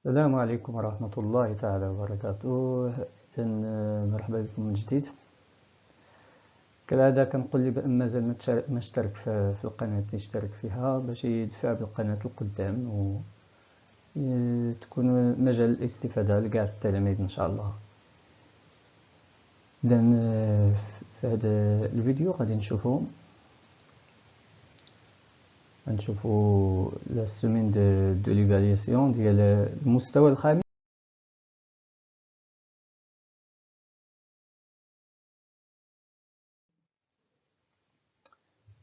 السلام عليكم ورحمة الله تعالى وبركاته. إذا مرحبا بكم من جديد. كالعادة كنقول اللي مازال ما اشترك في القناة يشترك فيها باش يدفع بالقناة القدام وتكون مجال الاستفادة لكاع التلاميذ إن شاء الله. إذا في هذا الفيديو غادي نشوفوا لا سيمين دو ليفالياسيون ديال المستوى الخامس.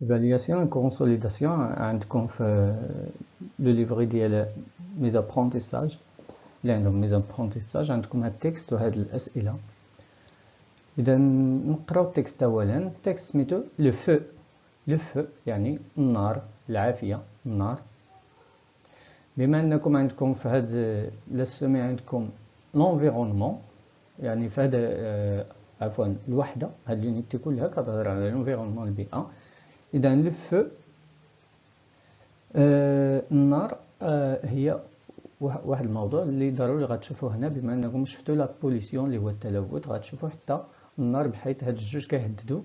Évaluation et consolidation عندكم في لو ليفري ديال ميزابرونتيساج اللي عندهم ميزابرونتيساج عندكم هاد التكست وهاد الأسئلة. إذا نقراو التكست أولا. التكست سميتو لو فو. لو فو يعني النار، العافية، النار. بما أنكم عندكم في هاد لسومي عندكم لونفيرونمون، يعني في هذا عفوا الوحدة، هاد لونيتي كلها كتهضر على لونفيرونمون، البيئة. إذا لو فو النار هي واحد الموضوع اللي ضروري غتشوفوه هنا. بما انكم شفتوا لا بوليسيون اللي هو التلوث، غتشوفوا حتى النار بحيث هاد الجوج كيهددوا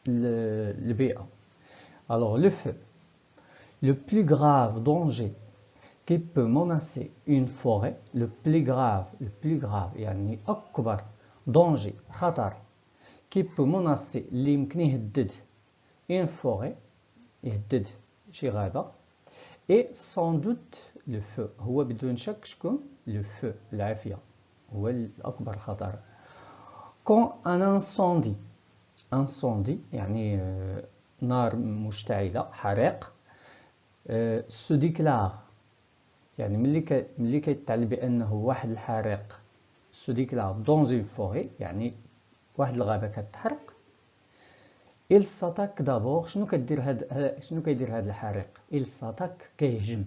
البيئة. Alors le feu, le plus grave danger qui peut menacer une forêt, le plus grave يعني أكبر danger خطر qui peut menacer اللي يمكن يهدد une forêt يهدد شي غابة. et sans doute le feu هو بدون شك شكون le feu العافية هو الأكبر خطر. quand un incendie يعني نار مشتعلة، حريق، se déclare يعني ملي كيتعلم بأنه واحد الحريق se déclare dans une forêt يعني واحد الغابة كتحرق. il s'attaque d'abord شنو كيدير هاد الحريق؟ il s'attaque كيهجم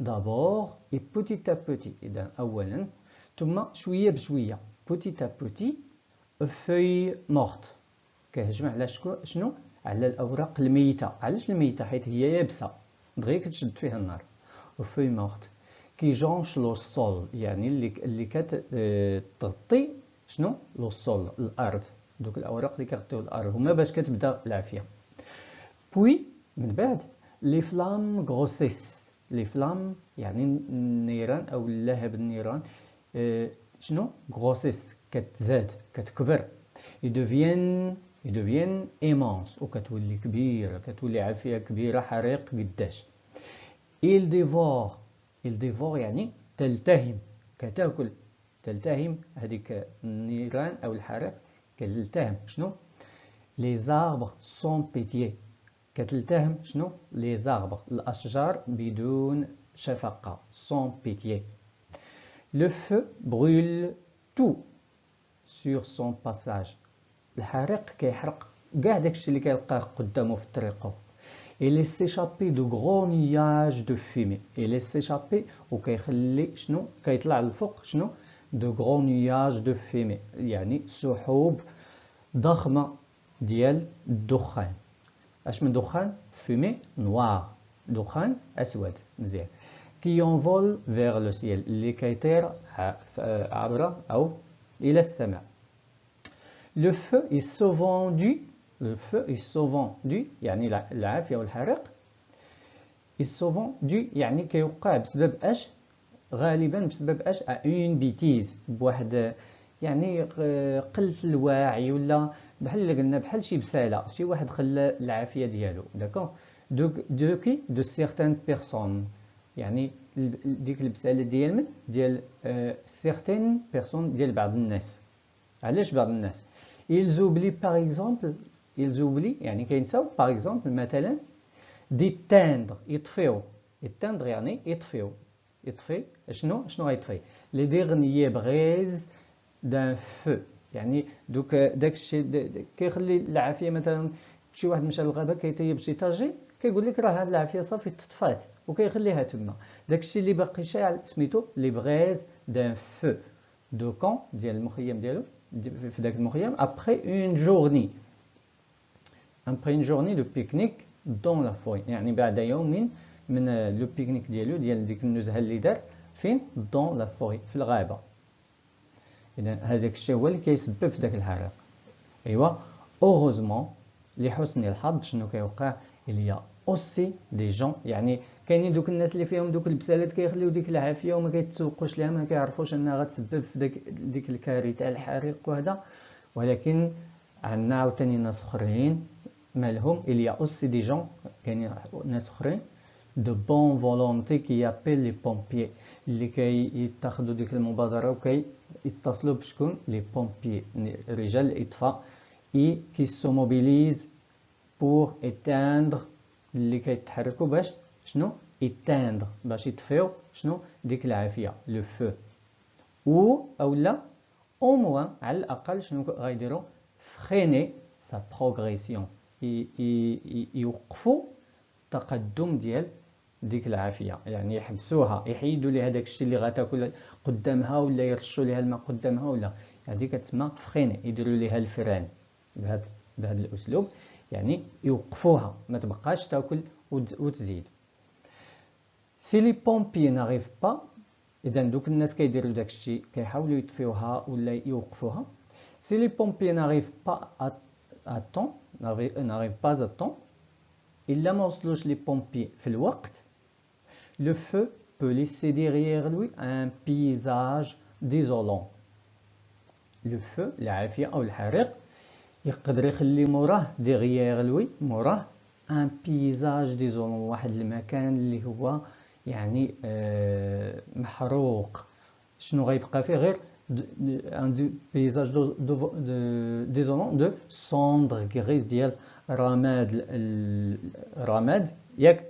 d'abord et petit à petit. إذا أولا ثم شوية بشوية petit à petit feuilles mortes كيهجم على شنو؟ على الأوراق الميتة. علاش الميتة؟ حيت هي يابسة دغيا كتشد فيها النار. feuilles mortes كي jonchent le sol يعني اللي كتغطي شنو؟ لو سول الأرض. دوك الأوراق اللي كيغطيو الأرض هما باش كتبدا العافية. puis من بعد لي فلام غروسيس. لي فلام يعني النيران أو اللهب النيران شنو؟ غروسيس كتزاد كتكبر. يدوفيان إيمونس وكتولي كبيرة، كتولي عافية كبيرة، حريق قداش. il dévore يعني تلتهم، كتاكل، تلتهم هذيك النيران أو الحريق كتلتهم شنو؟ les arbres sans pitié كتلتهم شنو؟ les arbres الأشجار بدون شفقة sans pitié. le feu brûle tout sur son passage. الحريق كيحرق كاع داكشي اللي كيلقاه قدامه في طريقه. et laisse s'échapper de gros nuages de fumée. et laisse s'échapper وكيخلي شنو؟ كيطلع للفوق شنو؟ de gros nuages de fumée يعني سحوب ضخمة ديال الدخان. اش من دخان؟ fumée noir دخان اسود. مزيان. qui envole vers le ciel اللي كيطير عبر او الى السماء. le feu est souvent dû يعني العافية والحريق est souvent dû يعني كيوقع بسبب اش؟ غالبا بسبب اش؟ une bêtise بواحد يعني قلة الوعي، ولا بحال اللي قلنا بحال شي بسالة، شي واحد خلى العافية ديالو. داكو دو certaines personnes يعني ديك البسالة ديال من؟ ديال certaines personnes ديال بعض الناس. علاش بعض الناس؟ ils oublient par exemple يعني كينساو par exemple مثلا d'éteindre يطفيو. éteindre يعني يطفيو. يطفي شنو غيطفي؟ les derniers braises d'un feu يعني داكشي كيخلي العافيه. مثلا شي واحد مشى للغابه كيطيب شي طاجي، كيقول لك راه هاد العافيه صافي تطفات وكيخليها تما. داكشي اللي باقي شاعل سميتو لي بريز دان فو. دو كون ديال المخيم ديالو، في داك المخيم ابري اون جورني دو بيكنيك دون لا فوري يعني بعد يوم من لو بيكنيك ديالو ديال ديك النزهه اللي دار فين؟ دون لا فوري، في الغابة. إذا هذاك الشيء هو اللي كيسبب في داك الحريق. ايوا اوغوزمون لحسن الحظ شنو كيوقع؟ إليا اوسي دي جون، يعني كاينين دوك الناس اللي فيهم دوك البسالات كيخليو ديك العافيه وما كيتسوقوش ليها، ما كيعرفوش انها غتسبب في ديك الكارثه الحريق وهذا، ولكن عندنا عاوتاني ناس اخرين مالهم إليا اوسي دي جون، كاينين ناس اخرين دو بون فولونتي كي ابيل لي بومبيي، اللي كيتاخذوا ديك المبادره وكيتصلوا بشكون؟ لي بومبيي، رجال الاطفاء، اي كي سو موبيليز بور éteindre، اللي كيتحركوا باش شنو؟ éteindre، باش يطفيو شنو؟ ديك العافيه، لو فو، اولا او موان على الاقل شنو غيديروا؟ فريني سا بروغريسيون، يوقفوا التقدم ديال ديك العافيه، يعني يحبسوها، يحيدوا ليها داك الشيء اللي غتاكل قدامها، ولا يرشوا ليها الماء قدامها، ولا هذه كتسمى فريني، يديروا ليها الفران بهذا الاسلوب، يعني يوقفوها ما تبقاش تاكل وتزيد. سي لي بومبي ناريف با، اذا دوك الناس كيديروا داك الشيء، كيحاولوا يطفيوها ولا يوقفوها. سي لي بومبي ناريف با ا طون، ناريف با ا طون، الا ما وصلوش لي بومبي في الوقت، le feu peut laisser derrière lui un paysage désolant. le feu العافيه او الحريق يقدر يخلي موراه ديغيير لوي، موراه ان بيزاج ديزولون، واحد المكان اللي هو يعني محروق. شنو غيبقى فيه؟ غير ان بيزاج ديزولون دو سوندر غريز، ديال رماد ياك،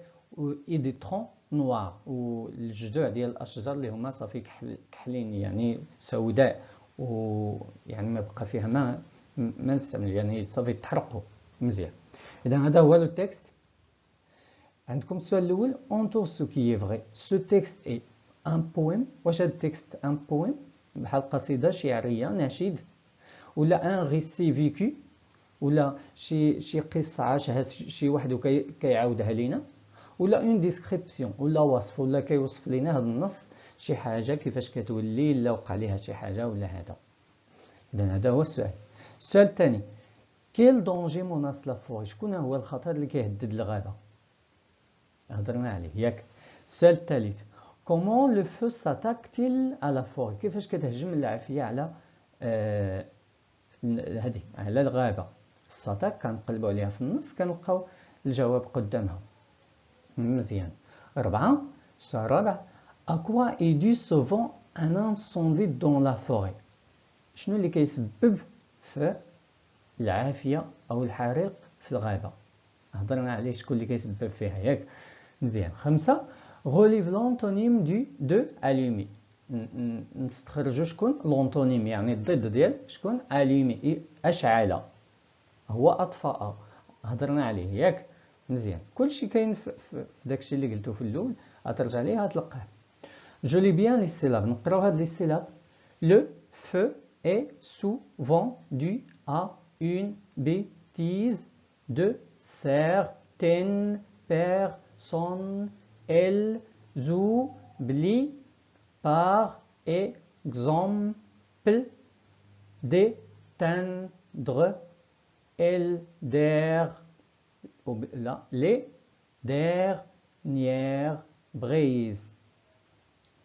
اي دي ترون نوار، والجذوع ديال الاشجار اللي هما صافي كحلين، يعني سوداء، ويعني ما بقى فيها ما نستعمل، يعني صافي تحرقوا مزيان. اذا هذا هو لو تكست. عندكم السؤال الاول، انتور سو كي فري، سو تكست اي ان بويم. واش هذا التكست ان بويم بحال قصيده شعريه، نشيد، ولا ان ريسي فيكو، ولا شي قصه عاشها شي واحد وكيعاودها لينا، ولا اون ديسكريبسيون، ولا وصف، ولا كيوصف لينا هذا النص شي حاجه كيفاش كتولي، لا وقع ليها شي حاجه ولا هذا. اذا هذا هو السؤال. السؤال الثاني، كيل دونجي موناس لا فوري، شكون هو الخطر اللي كيهدد الغابه؟ هضرنا عليه ياك. السؤال الثالث، كومون لو فو ساتاك-تيل على فوري، كيفاش كتهجم العافيه على هذه على الغابه؟ الساتاك كنقلبوا عليها في النص كنلقاو الجواب قدامها مزيان. 4 السؤال الرابع، اكوا اي دو سوفون ان انسوندي دون لا فوري، شنو اللي كيسبب في العافيه او الحريق في الغابه؟ هضرنا عليه شكون اللي كيسبب فيها ياك. مزيان. 5 غوليف لونتونيم دو الومي، نستخرجوا شكون لونتونيم، يعني الضد ديال شكون؟ الومي، اشعل، هو اطفاء، هضرنا عليه ياك. مزيان. كلشي كاين في داكشي اللي قلتو في الاول، غترجع ليه غتلقاه. جولي بيان لي سيلاب، نقراو هاد لي سيلاب. لو feu est souvent dû à une bêtise de certaines personnes. Elles oublient par exemple d'éteindre les dernières brises.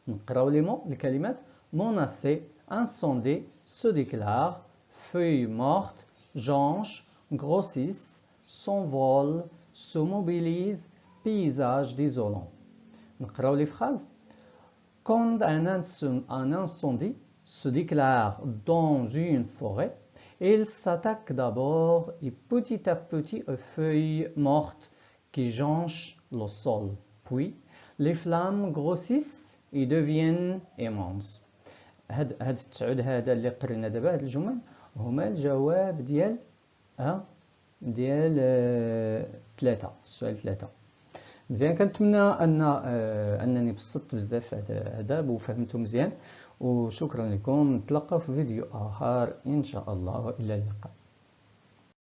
نقراو لي مون الكلمات. menacé, incendie, se déclare, feuilles mortes, jonche, grossissent, s'envolent, se mobilisent, paysage désolant. نقراو les phrases. Quand un incendie se déclare dans une forêt, il s'attaque d'abord et petit à petit aux feuilles mortes qui jonchent le sol. Puis, les flammes grossissent et deviennent immenses. هاد التسعود هذا اللي قرينا دابا، هاد الجمل هما الجواب ديال ثلاثة، السؤال 3. مزيان. كنتمنى انني بسطت بزاف هذا وفهمته مزيان، وشكرا لكم. نتلاقى في فيديو اخر ان شاء الله، والى اللقاء.